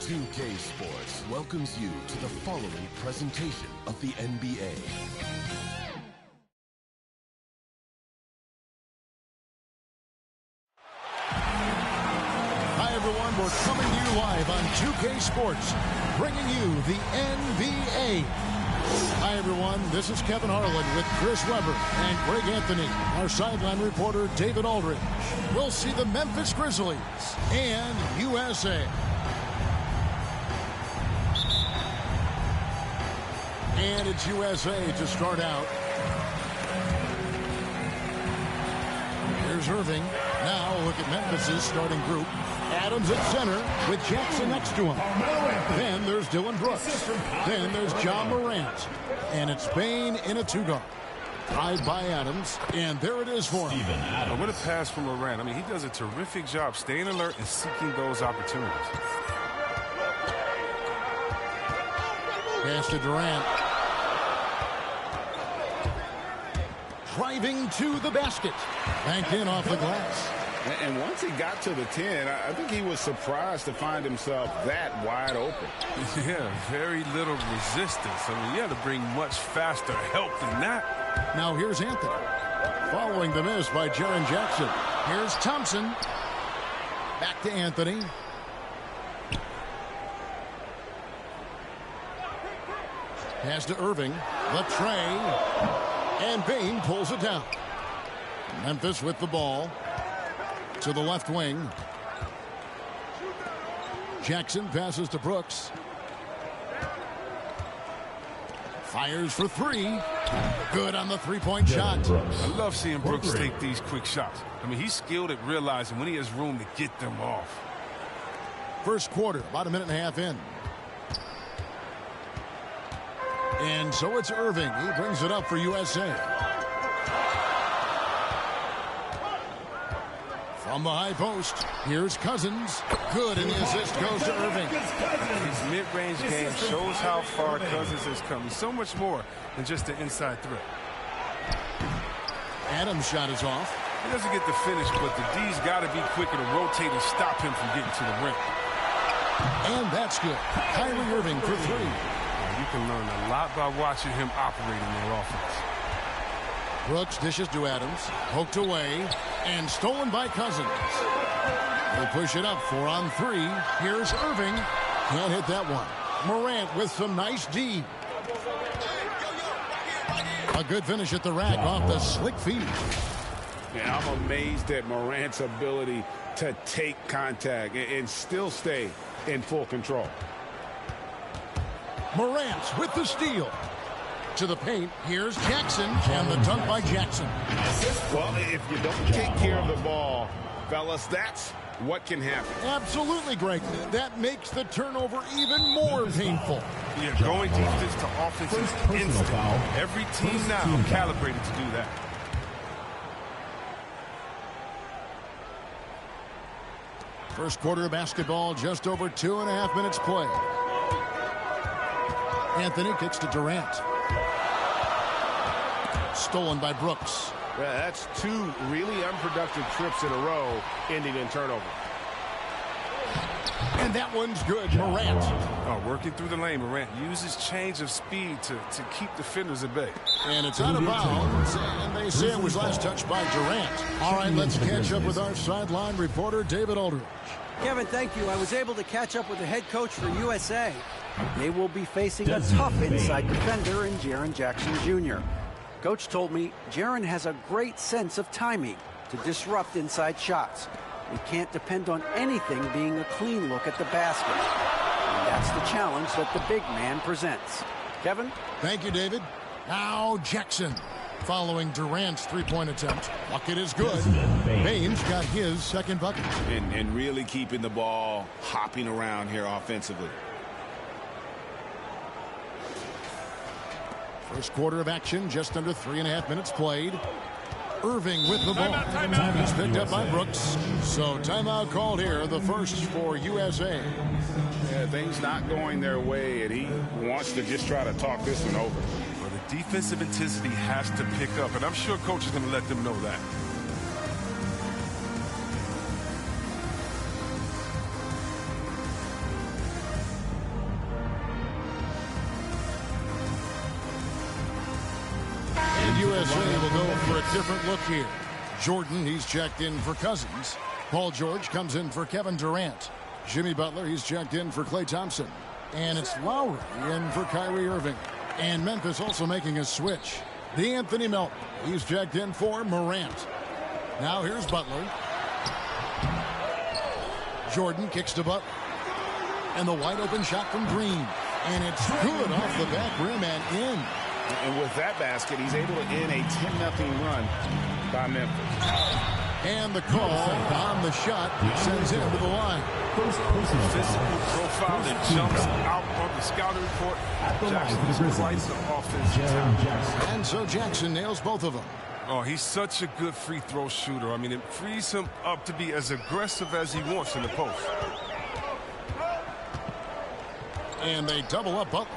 NBA2k Sports welcomes you to the following presentation of the NBA. Hi everyone, we're coming to you live on 2K Sports, bringing you the NBA. Hi everyone, this is Kevin Harlan with Chris Webber and Greg Anthony. Our sideline reporter David Aldridge. We'll see the Memphis Grizzlies and USA. And it's USA to start out. Here's Irving. Now look at Memphis's starting group. Adams at center with Jackson next to him. Then there's Dylan Brooks. Then there's John Morant. And it's Bane in a two-guard. Tied by Adams. And there it is for him. What a pass from Morant. I mean, he does a terrific job staying alert and seeking those opportunities. Pass to Durant. Driving to the basket. Banked in off the glass. And once he got to the 10, I think he was surprised to find himself that wide open. Yeah, very little resistance. I mean, you had to bring much faster help than that. Now here's Anthony. Following the miss by Jaren Jackson. Here's Thompson. Back to Anthony. Pass to Irving. The tray. And Bane pulls it down. Memphis with the ball. To the left wing. Jackson passes to Brooks. Fires for three. Good on the three-point shot. I love seeing Brooks take these quick shots. I mean, he's skilled at realizing when he has room to get them off. First quarter, about a minute and a half in. And so it's Irving. He brings it up for USA. From the high post, here's Cousins. Good, and the assist goes to Irving. His mid-range game shows how far Cousins has come. He's so much more than just an inside threat. Adams' shot is off. He doesn't get the finish, but the D's got to be quicker to rotate and stop him from getting to the rim. And that's good. Kyrie Irving for three. You can learn a lot by watching him operate in their offense. Brooks dishes to Adams. Poked away. And stolen by Cousins. They push it up 4 on 3. Here's Irving. Can't hit that one. Morant with some nice D. A good finish at the rack off the slick feed. Yeah, I'm amazed at Morant's ability to take contact and still stay in full control. Morant with the steal. To the paint, here's Jackson, and the dunk by Jackson. Well, if you don't take care of the ball, fellas, that's what can happen. Absolutely, Greg. That makes the turnover even more painful. Yeah, going defense to offense is instant. Every team now calibrated to do that. First quarter of basketball, just over 2.5 minutes played. Anthony kicks to Durant. Stolen by Brooks. Yeah, that's 2 really unproductive trips in a row, ending in turnover. And that one's good. Morant. Oh, working through the lane, Morant uses change of speed to keep defenders at bay. And it's out of bounds, and they say it was last touched by Durant. All right, let's catch up with our sideline reporter, David Aldridge. Kevin, thank you. I was able to catch up with the head coach for USA. They will be facing a tough inside defender in Jaren Jackson Jr. Coach told me Jaren has a great sense of timing to disrupt inside shots. We can't depend on anything being a clean look at the basket. And that's the challenge that the big man presents. Kevin? Thank you, David. Now Jackson. Following Durant's three-point attempt. Bucket is good. Bane's got his second bucket. And really keeping the ball hopping around here offensively. First quarter of action, just under 3.5 minutes played. Irving with the ball. He's picked up by Brooks. So timeout called here, the first for USA. Yeah, things not going their way, and he wants to just try to talk this one over. Well, the defensive intensity has to pick up, and I'm sure coach is going to let them know that. USA will go for a different look here. Jordan, he's checked in for Cousins. Paul George comes in for Kevin Durant. Jimmy Butler, he's checked in for Klay Thompson. And it's Lowry in for Kyrie Irving. And Memphis also making a switch. D'Anthony Melton, he's checked in for Morant. Now here's Butler. Jordan kicks to Butler. And the wide open shot from Green. And it's good off the back rim and in. And with that basket, he's able to end a 10-0 run by Memphis. And the call on the shot sends him to the line. Physical profile that jumps out on the scouting report. Jackson is quite the offensive talent. And so Jackson nails both of them. Oh, he's such a good free throw shooter. I mean, it frees him up to be as aggressive as he wants in the post. And they double up Butler.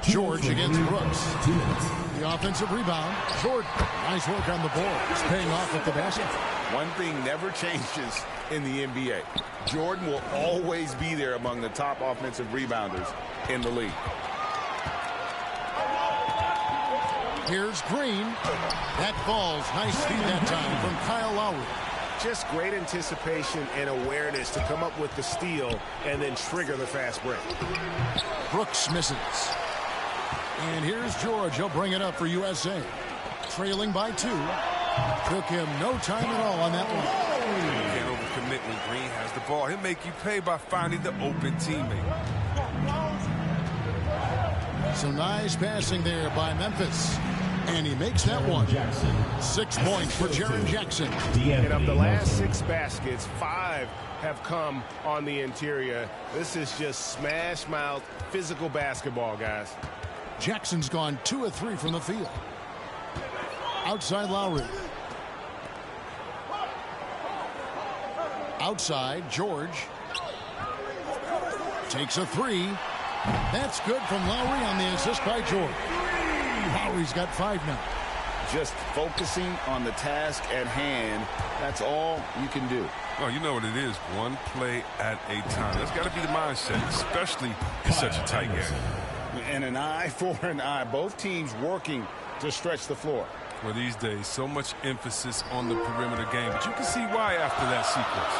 George against Brooks. The offensive rebound. Jordan. Nice work on the board. It's paying off at the basket. One thing never changes in the NBA. Jordan will always be there among the top offensive rebounders in the league. Here's Green. That falls. Nice feed that time from Kyle Lowry. Just great anticipation and awareness to come up with the steal and then trigger the fast break. Brooks misses. And here's George. He'll bring it up for USA. Trailing by 2. Took him no time at all on that one. You can't overcommit when Green has the ball. He'll make you pay by finding the open teammate. Some nice passing there by Memphis. And he makes that one. 6 points for Jaren Jackson. And of the last 6 baskets, 5 have come on the interior. This is just smash mouth physical basketball, guys. Jackson's gone 2 of 3 from the field. Outside Lowry. Outside George. Takes a 3. That's good from Lowry on the assist by George. Lowry's got 5 now. Just focusing on the task at hand. That's all you can do. Oh, you know what it is. One play at a time. That's got to be the mindset, especially in such a tight game. And an eye for an eye. Both teams working to stretch the floor. Well, these days, so much emphasis on the perimeter game, but you can see why after that sequence.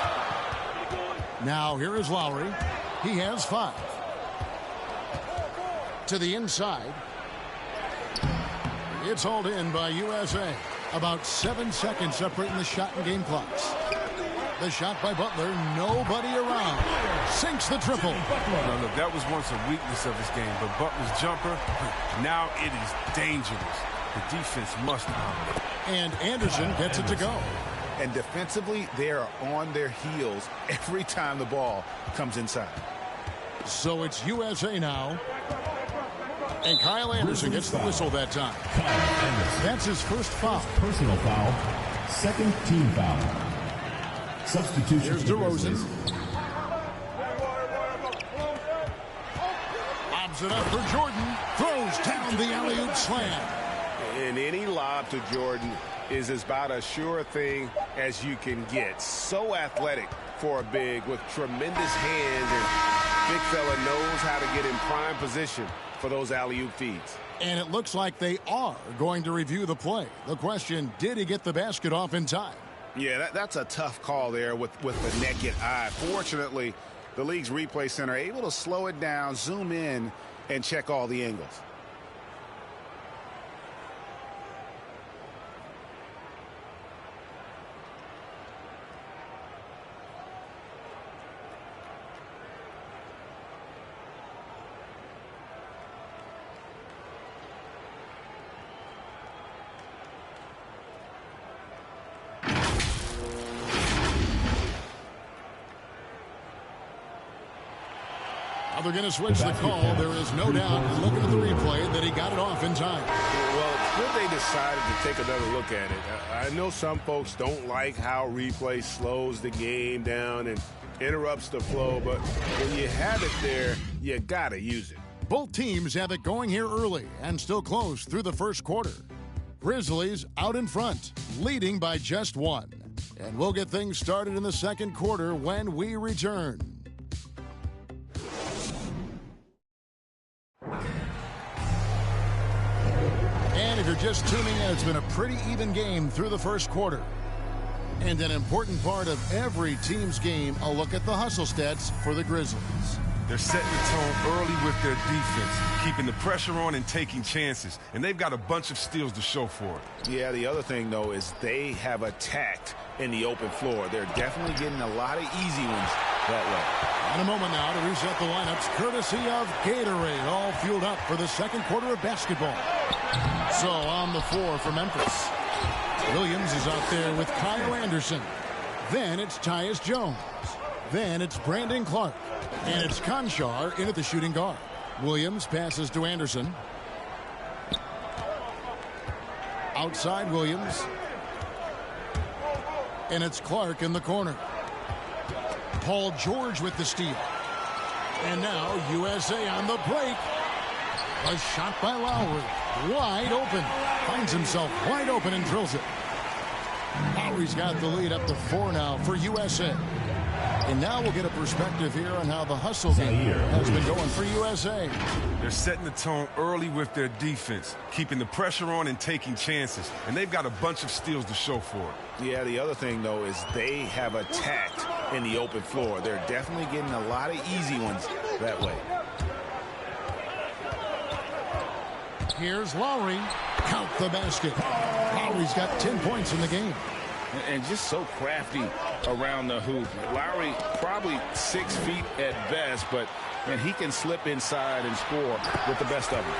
Now here is Lowry. He has 5. To the inside. It's hauled in by USA. About 7 seconds separating the shot and game clocks. The shot by Butler, nobody around. Sinks the triple. Now, look, that was once a weakness of his game, but Butler's jumper, now it is dangerous. The defense must honor it. And Anderson gets it to go. And defensively, they are on their heels every time the ball comes inside. So it's USA now. And Kyle Anderson gets the whistle that time. That's his first foul. Personal foul. Second team foul. Substitution. Here's DeRozan. Lobs it up for Jordan. Throws down the alley-oop slam. And any lob to Jordan is about as sure thing as you can get. So athletic for a big with tremendous hands. And big fella knows how to get in prime position for those alley-oop feeds. And it looks like they are going to review the play. The question, did he get the basket off in time? Yeah, that's a tough call there with the naked eye. Fortunately, the league's replay center able to slow it down, zoom in, and check all the angles. They're going to switch the call. There is no doubt, looking at the replay, that he got it off in time. Well, it's good they decided to take another look at it. I know some folks don't like how replay slows the game down and interrupts the flow, but when you have it there, you got to use it. Both teams have it going here early and still close through the first quarter. Grizzlies out in front, leading by just 1. And we'll get things started in the second quarter when we return. just tuning in, it's been a pretty even game through the first quarter. And an important part of every team's game, a look at the hustle stats for the Grizzlies. They're setting the tone early with their defense, keeping the pressure on and taking chances. And they've got a bunch of steals to show for it. Yeah, the other thing, though, is they have attacked in the open floor. They're definitely getting a lot of easy ones that way. In a moment now to reset the lineups, courtesy of Gatorade, all fueled up for the second quarter of basketball. So on the floor for Memphis, Williams is out there with Kyle Anderson. Then it's Tyus Jones. Then it's Brandon Clark. And it's Conchar in at the shooting guard. Williams passes to Anderson. Outside Williams. And it's Clark in the corner. Paul George with the steal. And now USA on the break. A shot by Lowry. Wide open. Finds himself wide open and drills it. Lowry's got the lead up to 4 now for USA. And now we'll get a perspective here on how the hustle game has been going for USA. They're setting the tone early with their defense, keeping the pressure on and taking chances. And they've got a bunch of steals to show for it. Yeah, the other thing, though, is they have attacked in the open floor. They're definitely getting a lot of easy ones that way. Here's Lowry. Count the basket. Lowry's got 10 points in the game. And just so crafty around the hoop. Lowry probably 6 feet at best, but man, he can slip inside and score with the best of them.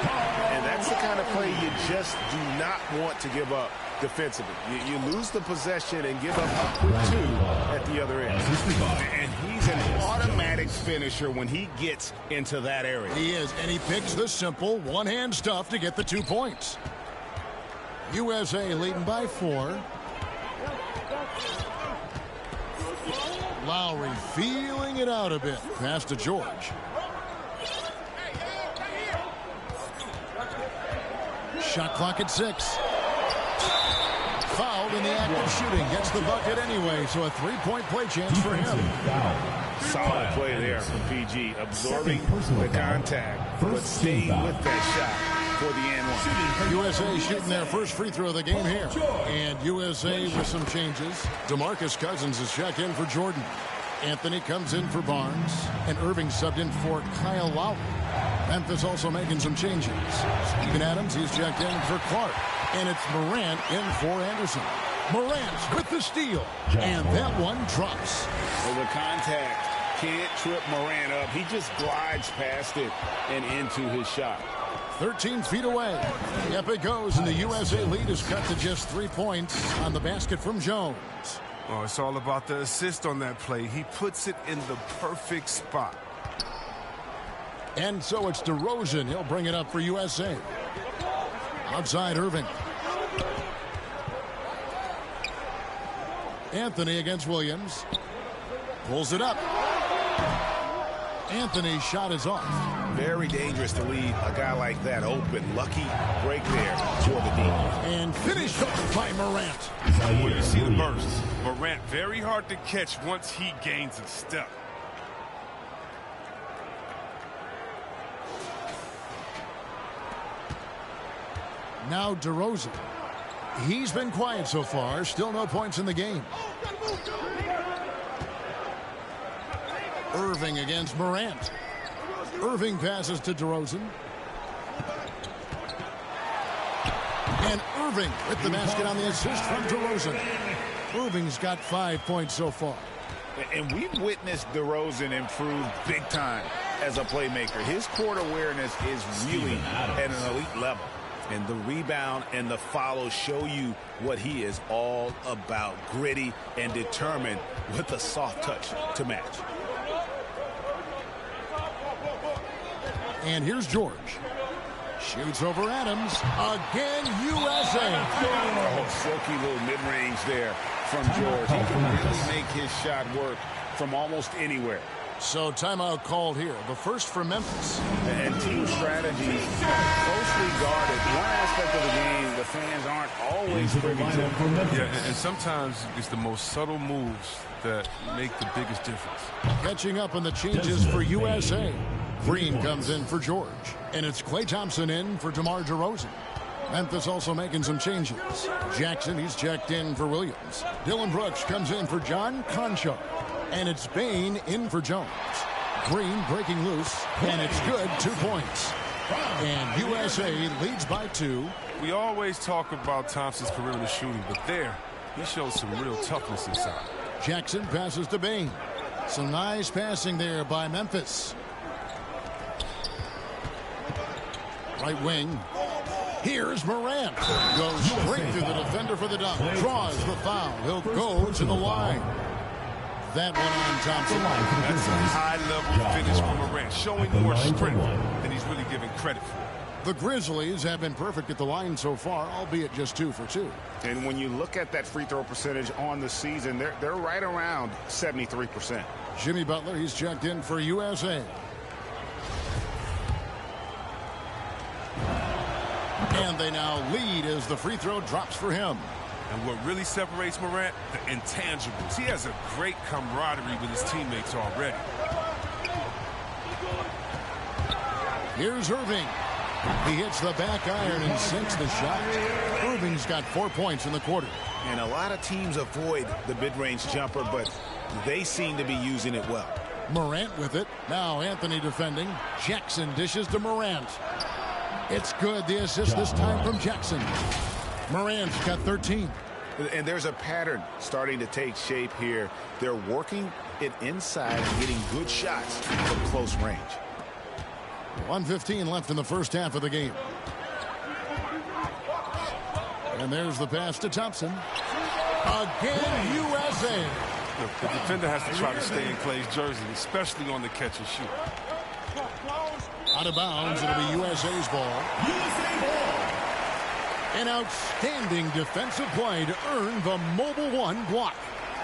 And that's the kind of play you just do not want to give up defensively. You lose the possession and give up a quick 2 at the other end. And he's an automatic finisher when he gets into that area. He is, and he picks the simple one-hand stuff to get the 2 points. USA leading by 4. Lowry feeling it out a bit. Pass to George. Shot clock at 6. Fouled in the act of shooting. Gets the bucket anyway, so a 3-point play chance for him. Solid play there from PG. Absorbing the contact, but staying with that shot for the and one. USA shooting their first free throw of the game here. And USA with some changes. DeMarcus Cousins is checked in for Jordan. Anthony comes in for Barnes. And Irving subbed in for Kyle Lowry. Memphis also making some changes. Steven Adams, he's checked in for Clark. And it's Morant in for Anderson. Morant with the steal. And that one drops. Well, the contact can't trip Morant up. He just glides past it and into his shot. 13 feet away. Up it goes, and the USA lead is cut to just 3 points on the basket from Jones. Oh, it's all about the assist on that play. He puts it in the perfect spot. And so it's DeRozan. He'll bring it up for USA. Outside Irving. Anthony against Williams. Pulls it up. Anthony's shot is off. Very dangerous to leave a guy like that open. Lucky break there for the D. And finished off by Morant. Well, you see the burst. Morant very hard to catch once he gains a step. Now DeRozan. He's been quiet so far. Still no points in the game. Irving against Morant. Irving passes to DeRozan. And Irving with the basket on the assist from DeRozan. Irving's got 5 points so far. And we've witnessed DeRozan improve big time as a playmaker. His court awareness is really at an elite level. And the rebound and the follow show you what he is all about. Gritty and determined with a soft touch to match. And here's George. Shoots over Adams. Again, USA. Oh, silky little mid-range there from George. He can really make his shot work from almost anywhere. So timeout called here. The first for Memphis. And team strategy closely guarded. One aspect of the game the fans aren't always privy to. Yeah, and sometimes it's the most subtle moves that make the biggest difference. Catching up on the changes for USA. Green comes in for George. And it's Klay Thompson in for DeMar DeRozan. Memphis also making some changes. Jackson, he's checked in for Williams. Dylan Brooks comes in for John Conchar. And it's Bain in for Jones. Green breaking loose, and it's good, 2 points. And USA leads by 2. We always talk about Thompson's perimeter shooting, but there, he shows some real toughness inside. Jackson passes to Bain. Some nice passing there by Memphis. Right wing. Here's Morant. Goes straight through the defender for the dunk. Draws the foul. He'll go to the line. That one on Thompson. That's a high-level finish from Morant, showing more strength than he's really giving credit for. The Grizzlies have been perfect at the line so far, albeit just 2 for 2. And when you look at that free throw percentage on the season, they're right around 73%. Jimmy Butler, he's checked in for USA. And they now lead as the free throw drops for him. And what really separates Morant? The intangibles. He has a great camaraderie with his teammates already. Here's Irving. He hits the back iron and sinks the shot. Irving's got 4 points in the quarter. And a lot of teams avoid the mid-range jumper, but they seem to be using it well. Morant with it. Now Anthony defending. Jackson dishes to Morant. It's good. The assist this time from Jackson. Morant's got 13. And there's a pattern starting to take shape here. They're working it inside and getting good shots from close range. 1:15 left in the first half of the game. And there's the pass to Thompson. Again, USA. Look, the defender has to try to stay in Clay's jersey, especially on the catch and shoot. Out of bounds, it'll be USA's ball. An outstanding defensive play to earn the Mobile One block.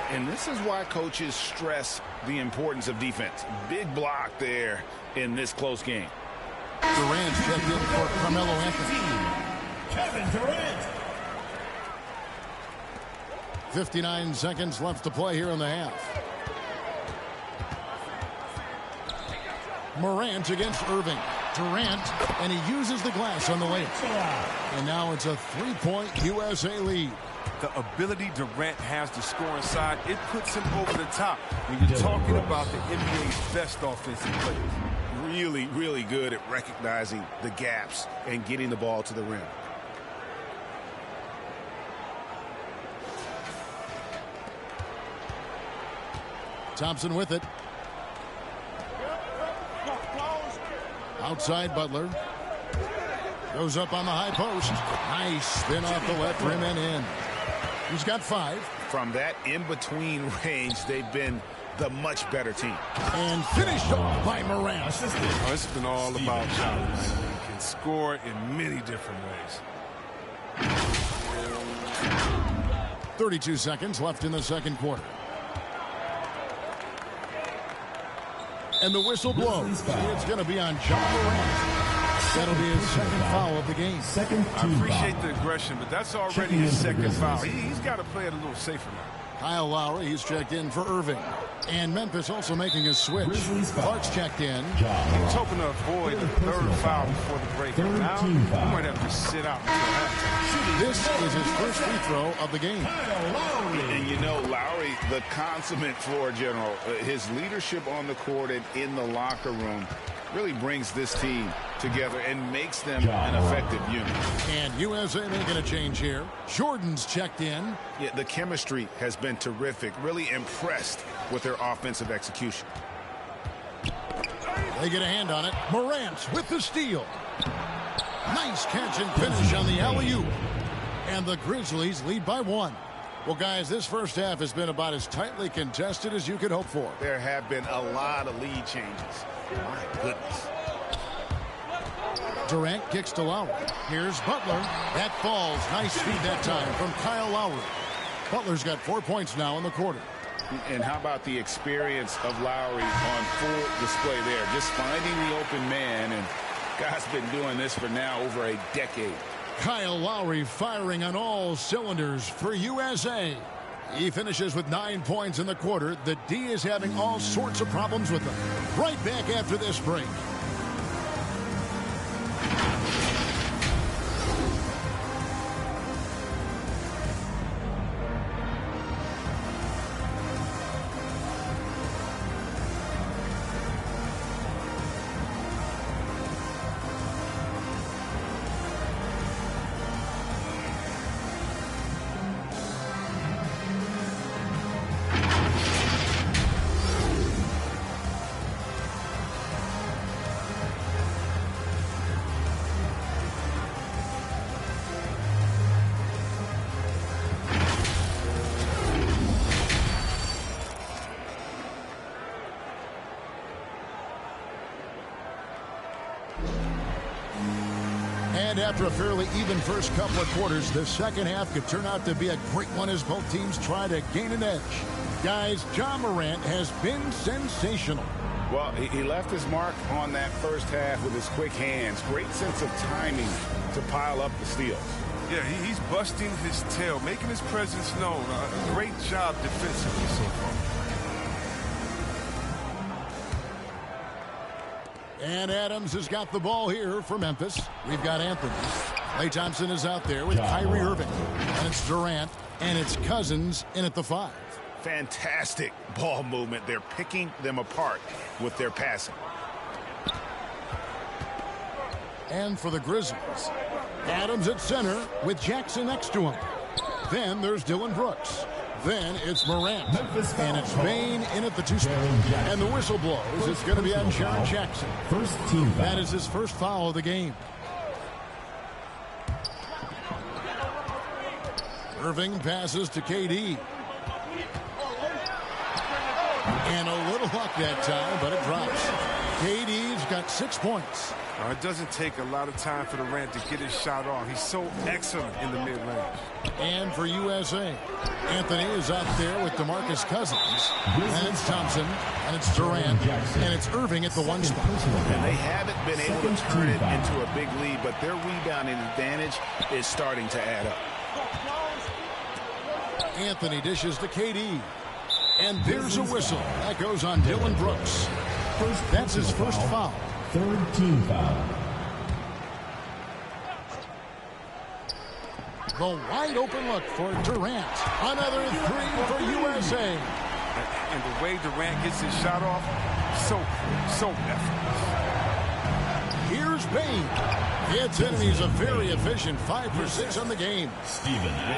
And this is why coaches stress the importance of defense. Big block there in this close game. Durant checked in for Carmelo Anthony. Kevin Durant. 59 seconds left to play here in the half. Morant against Irving. Durant, and he uses the glass on the layup. And now it's a 3-point USA lead. The ability Durant has to score inside, it puts him over the top when you're talking about the NBA's best offensive players. Really, really good at recognizing the gaps and getting the ball to the rim. Thompson with it. Outside Butler. Goes up on the high post. Nice spin off the left rim and in. He's got 5. From that in-between range, they've been the much better team. And finished off by Morant. Oh, it's been all about John. He can score in many different ways. 32 seconds left in the second quarter. And the whistle blows. It's going to be on John Morant. That'll be his second foul of the game. I appreciate the aggression, but that's already his second foul. He's got to play it a little safer now. Kyle Lowry, he's checked in for Irving. And Memphis also making a switch. Clark's checked in. He was hoping to avoid the third foul before the break. Now, he might have to sit out until halftime. This is his first free throw of the game. And you know, Lowry, the consummate floor general, his leadership on the court and in the locker room really brings this team together and makes them an effective unit. And USA making a change here. Jordan's checked in. Yeah, the chemistry has been terrific. Really impressed with their offensive execution. They get a hand on it. Morant with the steal. Nice catch and finish on the alley-oop. And the Grizzlies lead by 1. Well, guys, this first half has been about as tightly contested as you could hope for. There have been a lot of lead changes. My goodness. Durant kicks to Lowry. Here's Butler. That falls. Nice feed that time from Kyle Lowry. Butler's got 4 points now in the quarter. And how about the experience of Lowry on full display there? Just finding the open man, and guy's been doing this for now over a decade. Kyle Lowry firing on all cylinders for USA. He finishes with 9 points in the quarter. The D is having all sorts of problems with them. Right back after this break. And after a fairly even first couple of quarters, the second half could turn out to be a great one as both teams try to gain an edge. Guys, Ja Morant has been sensational. Well, he left his mark on that first half with his quick hands. Great sense of timing to pile up the steals. Yeah, he's busting his tail, making his presence known. A great job defensively so far. And Adams has got the ball here for Memphis. We've got Anthony. Klay Thompson is out there with Kyrie Irving. And it's Durant. And it's Cousins in at the 5. Fantastic ball movement. They're picking them apart with their passing. And for the Grizzlies, Adams at center with Jackson next to him. Then there's Dylan Brooks. Then it's Morant. And it's Bain in at the 2 spot. And the whistle blows. It's going to be on Jaren Jackson. First team foul. That is his first foul of the game. Irving passes to KD. And a little luck that time, but it drops. KD's got 6 points. It doesn't take a lot of time for Durant to get his shot off. He's so excellent in the mid-range. And for USA, Anthony is out there with DeMarcus Cousins. And it's Thompson. And it's Durant. And it's Irving at the 1 spot. And they haven't been able to turn it into a big lead, but their rebounding advantage is starting to add up. Anthony dishes to KD. And there's a whistle. That goes on Dylan Brooks. That's his first foul. Third team foul. The wide open look for Durant. Another 3 for USA. And the way Durant gets his shot off, so effortless. Here's Bain. Gets in, and he's a very efficient 5 for 6 on the game.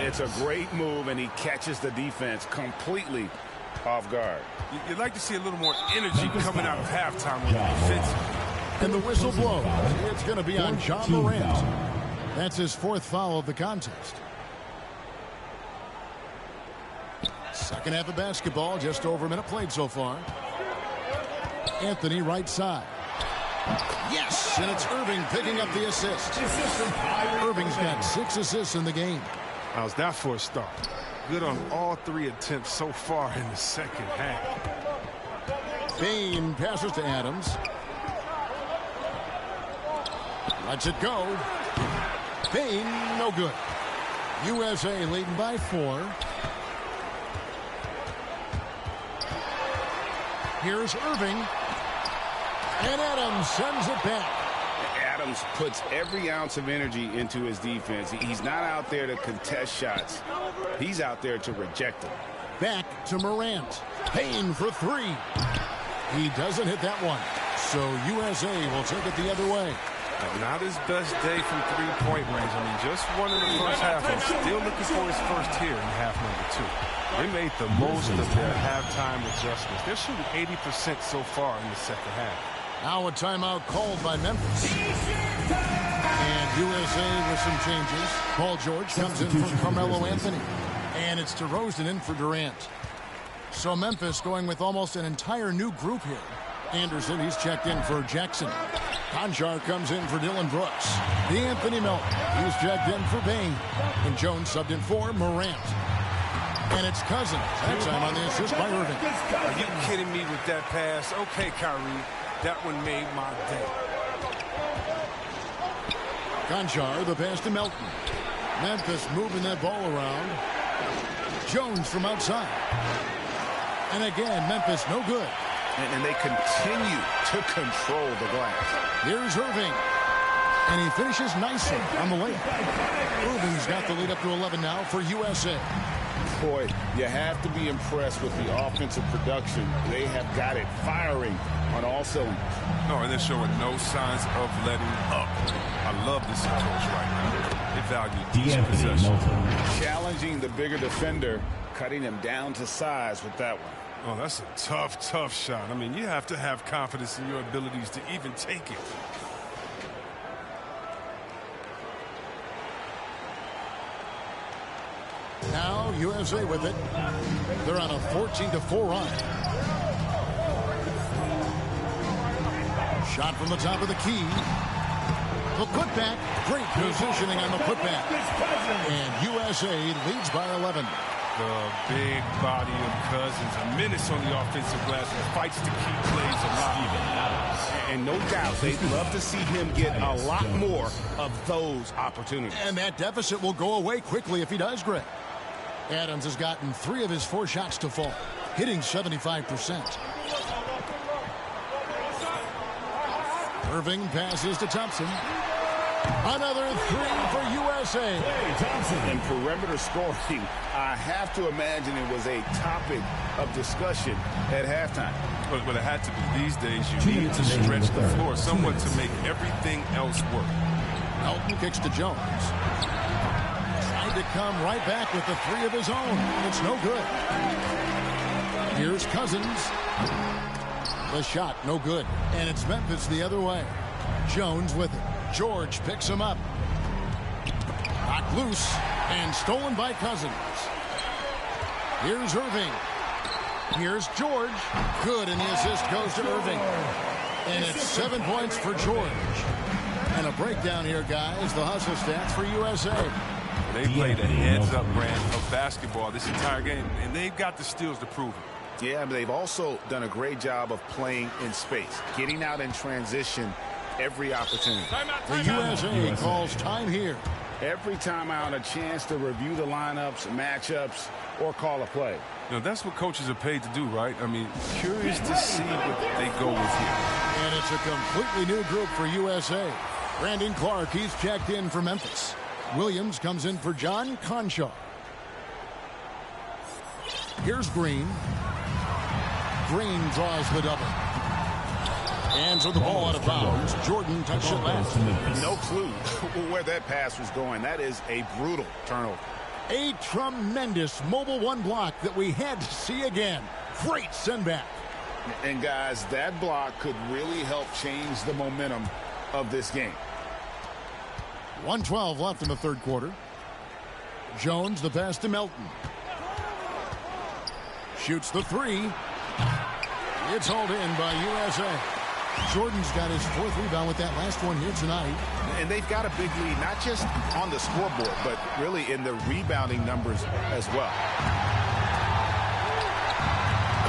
It's a great move, and he catches the defense completely off guard. You'd like to see a little more energy coming out of halftime with the defense. And the whistle blows. It's going to be on Ja Morant. That's his 4th foul of the contest. Second half of basketball, just over a minute played so far. Anthony right side. Yes, and it's Irving picking up the assist. Irving's got 6 assists in the game. How's that for a start? Good on all 3 attempts so far in the second half. Bain passes to Adams. Lets it go. Bain, no good. USA leading by 4. Here's Irving. And Adams sends it back. Adams puts every ounce of energy into his defense. He's not out there to contest shots. He's out there to reject them. Back to Morant. Bain for 3. He doesn't hit that one. So USA will take it the other way. Not his best day from 3-point range. I mean, just one in the first half. I'm still looking for his first here in half number 2. They made the most of their halftime adjustments. They're shooting 80% so far in the second half. Now a timeout called by Memphis. And USA with some changes. Paul George comes in for Carmelo Anthony. And it's DeRozan in for Durant. So Memphis going with almost an entire new group here. Anderson, he's checked in for Jackson. Conjar comes in for Dylan Brooks. Anthony Melton, he's checked in for Bain. And Jones subbed in for Morant. And it's Cousins. That time on the assist by Irving. Are you kidding me with that pass? Okay, Kyrie. That one made my day. Conjar, the pass to Melton. Memphis moving that ball around. Jones from outside. And again, Memphis no good. And they continue to control the glass. Here's Irving. And he finishes nicely on the layup. Irving's got the lead up to 11 now for USA. Boy, you have to be impressed with the offensive production. They have got it firing on all cylinders. No, and they're showing no signs of letting up. I love this approach right now. They value each possession. Challenging the bigger defender, cutting him down to size with that one. Oh, that's a tough shot. I mean, you have to have confidence in your abilities to even take it. Now USA with it. They're on a 14-4 run. Shot from the top of the key. The putback, great positioning on the putback. And USA leads by 11. The big body of Cousins, a menace on the offensive glass, and fights to keep plays alive. And no doubt, they'd love to see him get a lot more of those opportunities. And that deficit will go away quickly if he does, Greg. Adams has gotten 3 of his 4 shots to fall, hitting 75%. Irving passes to Thompson. Another 3 for USA. And perimeter scoring, I have to imagine it was a topic of discussion at halftime. But it had to be. These days, you need to stretch the floor, someone to make everything else work. Elton kicks to Jones. Trying to come right back with the 3 of his own. It's no good. Here's Cousins. The shot, no good. And it's Memphis the other way. Jones with it. George picks him up. Knocked loose and stolen by Cousins. Here's Irving. Here's George. Good, and the assist goes to Irving. And it's 7 points for George. And a breakdown here, guys. The hustle stats for USA. They played a heads-up brand of basketball this entire game, and they've got the steals to prove it. Yeah, but they've also done a great job of playing in space, getting out in transition every opportunity. The USA calls time here. Every timeout, a chance to review the lineups, matchups, or call a play. You know, that's what coaches are paid to do, right? I mean, curious to see what they go with here. And it's a completely new group for USA. Brandon Clark, he's checked in for Memphis. Williams comes in for John Conshaw. Here's Green. Green draws the double. Hands with the ball out of bounds. Jordan touched it last. No clue where that pass was going. That is a brutal turnover. A tremendous mobile 1 block that we had to see again. Great sendback. And guys, that block could really help change the momentum of this game. 1:12 left in the third quarter. Jones the pass to Melton. Shoots the 3. It's hauled in by USA. Jordan's got his 4th rebound with that last one here tonight. And they've got a big lead, not just on the scoreboard, but really in the rebounding numbers as well.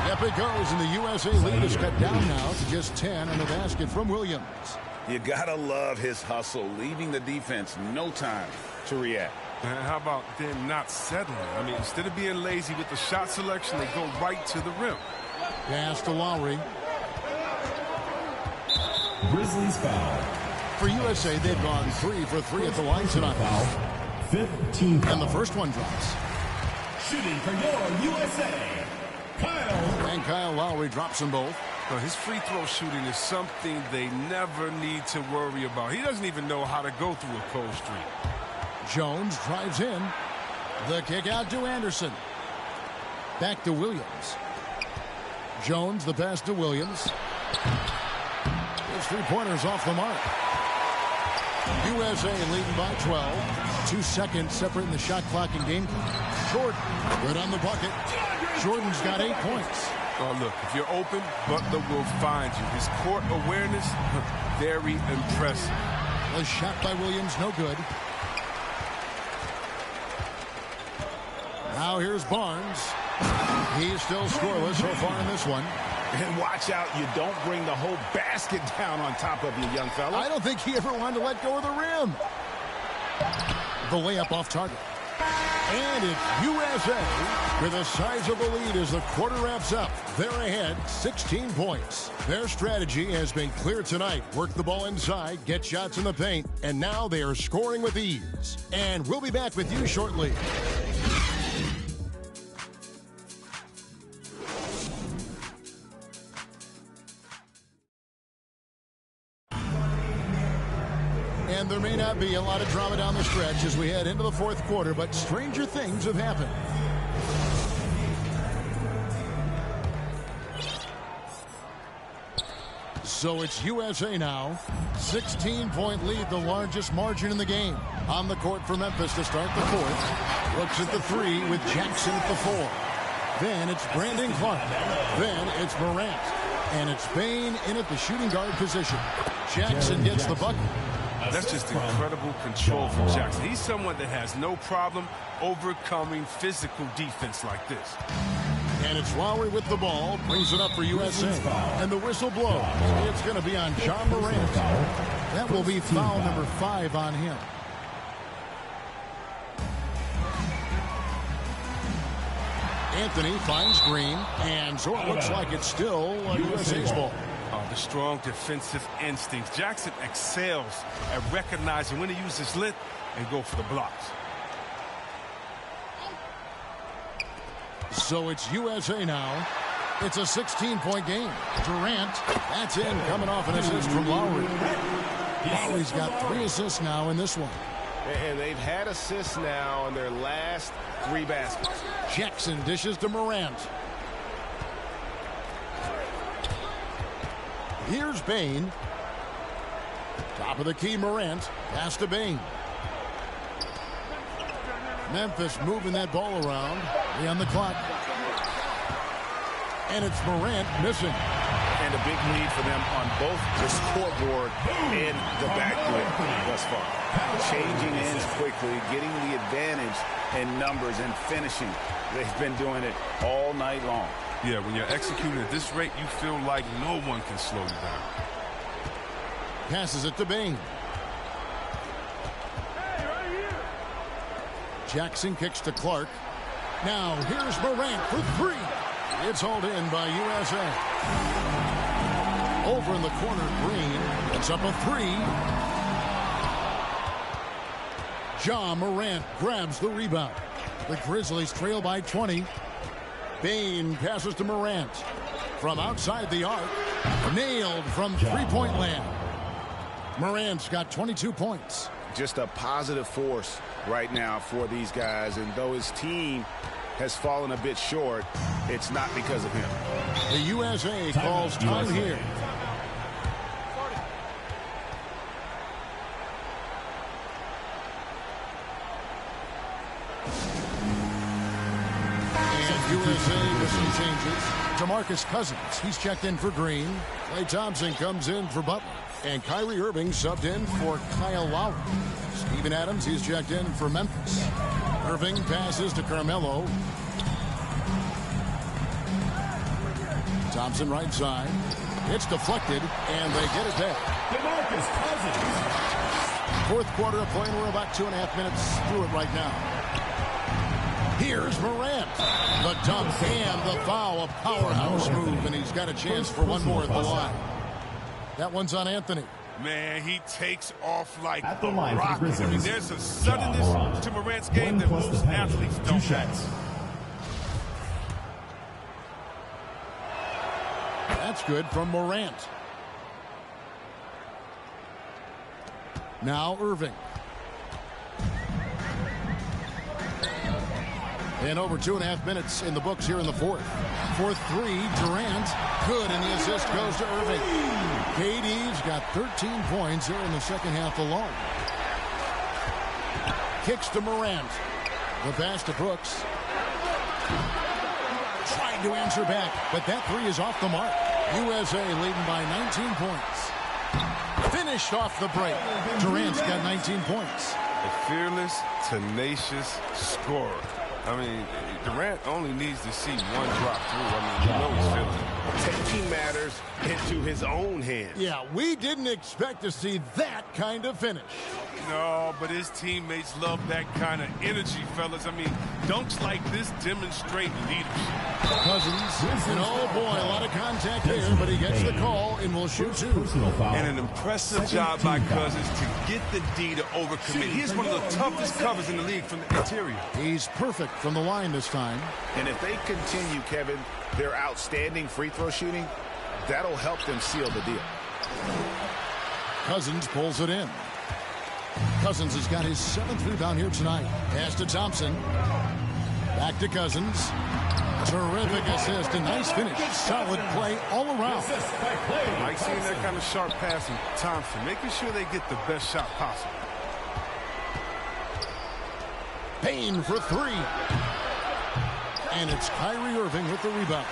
Yep, it goes, and the USA lead is cut down now to just 10 on the basket from Williams. You gotta love his hustle, leaving the defense no time to react. And how about them not settling? I mean, instead of being lazy with the shot selection, they go right to the rim. Pass to Lowry. Grizzlies foul. For USA, they've gone 3 for 3 at the line tonight. Foul. 15 foul. And the first one drops. Shooting for your USA. Kyle. And Kyle Lowry drops them both. Well, his free throw shooting is something they never need to worry about. He doesn't even know how to go through a cold streak. Jones drives in. The kick out to Anderson. Back to Williams. Jones, the pass to Williams. His 3-pointers off the mark. USA leading by 12. 2 seconds separating the shot clock and game clock. Jordan, good on the bucket. Jordan's got 8 points. Oh, look, if you're open, Butler will find you. His court awareness, very impressive. The shot by Williams, no good. Now here's Barnes. He's still scoreless so far in this one. And watch out, you don't bring the whole basket down on top of you, young fella. I don't think he ever wanted to let go of the rim. The layup off target. And it's USA with a sizable lead as the quarter wraps up. They're ahead 16 points. Their strategy has been clear tonight. Work the ball inside, get shots in the paint, and now they are scoring with ease. And we'll be back with you shortly. And there may not be a lot of drama down the stretch as we head into the fourth quarter, but stranger things have happened. So it's USA now. 16-point lead, the largest margin in the game. On the court for Memphis to start the fourth. Looks at the 3 with Jackson at the 4. Then it's Brandon Clark. Then it's Morant. And it's Bain in at the shooting guard position. Jackson gets the bucket. That's just incredible control from Jackson. He's someone that has no problem overcoming physical defense like this. And it's Lowry with the ball, brings it up for USA. And the whistle blows. It's going to be on John Morant. That will be foul number 5 on him. Anthony finds Green, and so it looks like it's still USA's ball. The strong defensive instincts. Jackson excels at recognizing when to use his length and go for the blocks. So it's USA now. It's a 16-point game. Durant, that's in, coming off an assist from Lowry. Lowry's got 3 assists now in this one. And they've had assists now in their last 3 baskets. Jackson dishes to Morant. Here's Bain. Top of the key, Morant. Pass to Bain. Memphis moving that ball around. On the clock. And it's Morant missing. And a big lead for them on both the scoreboard and the backboard thus far. Changing ends quickly, getting the advantage in numbers and finishing. They've been doing it all night long. Yeah, when you're executing at this rate, you feel like no one can slow you down. Passes it to Bain. Jackson kicks to Clark. Now here's Morant for 3. It's hauled in by USA. Over in the corner, Green. It's up a 3. Ja Morant grabs the rebound. The Grizzlies trail by 20. Bain passes to Morant. From outside the arc. Nailed from three-point land. Morant's got 22 points. Just a positive force right now for these guys. And though his team has fallen a bit short, it's not because of him. The USA calls time here. USA with some changes. DeMarcus Cousins, he's checked in for Green. Klay Thompson comes in for Butler. And Kyrie Irving subbed in for Kyle Lowry. Steven Adams, he's checked in for Memphis. Irving passes to Carmelo. Thompson right side. It's deflected, and they get it back. DeMarcus Cousins. Fourth quarter of play, and we're about 2.5 minutes through it right now. Here's Morant. The dunk and the foul. A powerhouse move, and he's got a chance for one more at the line. That one's on Anthony. Man, he takes off like At the a line for the rocket. I mean, Grizzlies, there's a suddenness to Morant's game that most athletes don't have. That's good from Morant. Now Irving. And over 2.5 minutes in the books here in the fourth. Fourth 3, Durant. Good, and the assist goes to Irving. KD's got 13 points here in the second half alone. Kicks to Morant. The pass to Brooks. Trying to answer back, but that 3 is off the mark. USA leading by 19 points. Finished off the break. Durant's got 19 points. A fearless, tenacious scorer. I mean, Durant only needs to see one drop through. I mean, you know he's feeling it. Taking matters into his own hands. Yeah, we didn't expect to see that kind of finish. No, but his teammates love that kind of energy, fellas. I mean, dunks like this demonstrate leadership. Cousins, and oh boy, a lot of contact there, but he gets the call and will shoot 2. And an impressive job by Cousins to get the D to overcommit. He's one of the toughest covers in the league from the interior. He's perfect from the line this time. And if they continue, Kevin, their outstanding free throw shooting, that'll help them seal the deal. Cousins pulls it in. Cousins has got his 7th rebound here tonight. Pass to Thompson. Back to Cousins. Terrific assist. A nice finish. Solid play all around. I like seeing that kind of sharp pass from Thompson, making sure they get the best shot possible. Payne for 3. And it's Kyrie Irving with the rebound.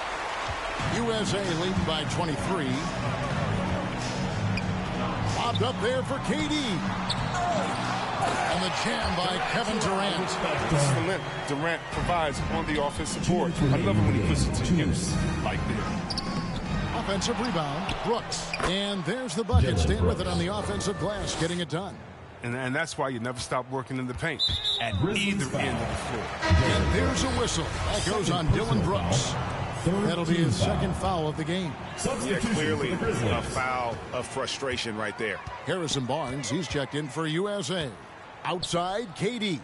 USA leading by 23. Lobbed up there for KD. And the jam by Kevin Durant. This is the length Durant provides on the offensive board. I love it when he puts it to use like this. Offensive rebound, Brooks. And there's the bucket. Staying with it on the offensive glass, getting it done. And that's why you never stop working in the paint at either end of the floor. And there's a whistle. That goes on Dylan Brooks. That'll be his second foul of the game. Yeah, clearly a foul of frustration right there. Harrison Barnes, he's checked in for USA. Outside, KD.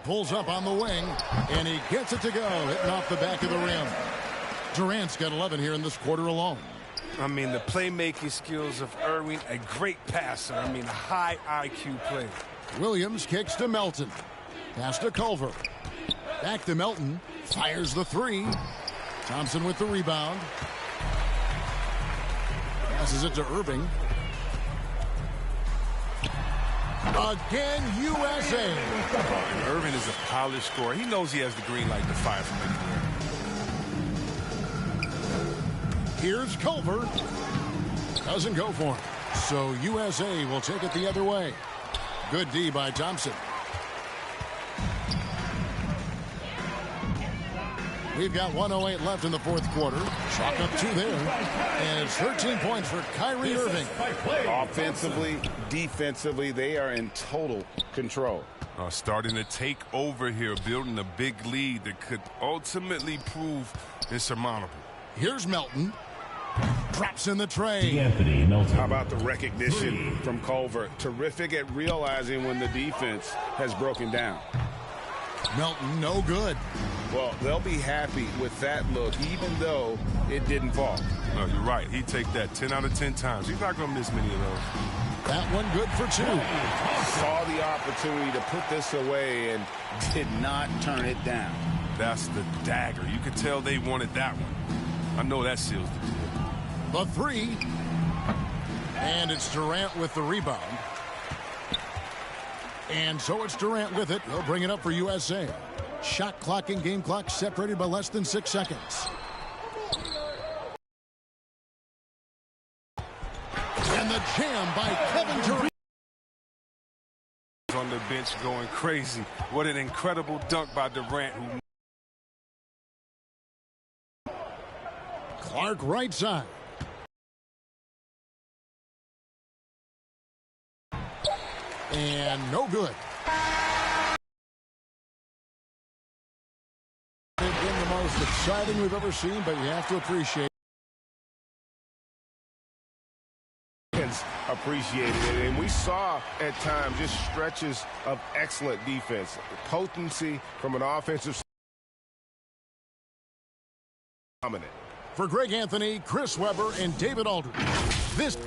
Pulls up on the wing, and he gets it to go, hitting off the back of the rim. Durant's got 11 here in this quarter alone. I mean, the playmaking skills of Irving, a great passer. I mean, a high IQ player. Williams kicks to Melton. Pass to Culver. Back to Melton. Fires the three. Thompson with the rebound. Passes it to Irving. Again, USA. And Irving is a polished scorer. He knows he has the green light to fire from anywhere. Here's Culver. Doesn't go for him. So USA will take it the other way. Good D by Thompson. We've got 1:08 left in the fourth quarter. Chalk up 2 there. And it's 13 points for Kyrie Irving. Offensively, defensively, they are in total control. Starting to take over here, building a big lead that could ultimately prove insurmountable. Here's Melton. Drops in the tray. How about the recognition from Culver? Terrific at realizing when the defense has broken down. Melton, no good. Well, they'll be happy with that look, even though it didn't fall. No, you're right. He'd take that 10 out of 10 times. He's not going to miss many of those. That one good for 2. Saw the opportunity to put this away and did not turn it down. That's the dagger. You could tell they wanted that one. I know that seals the deal. The 3. And it's Durant with the rebound. And so it's Durant with it. He'll bring it up for USA. Shot clock and game clock separated by less than 6 seconds. And the jam by Kevin Durant. On the bench going crazy. What an incredible dunk by Durant. Clark right side. And no good. It's been the most exciting we've ever seen, but you have to appreciate appreciated it, and we saw at times just stretches of excellent defense, potency from an offensive dominant. For Greg Anthony, Chris Webber, and David Aldridge, this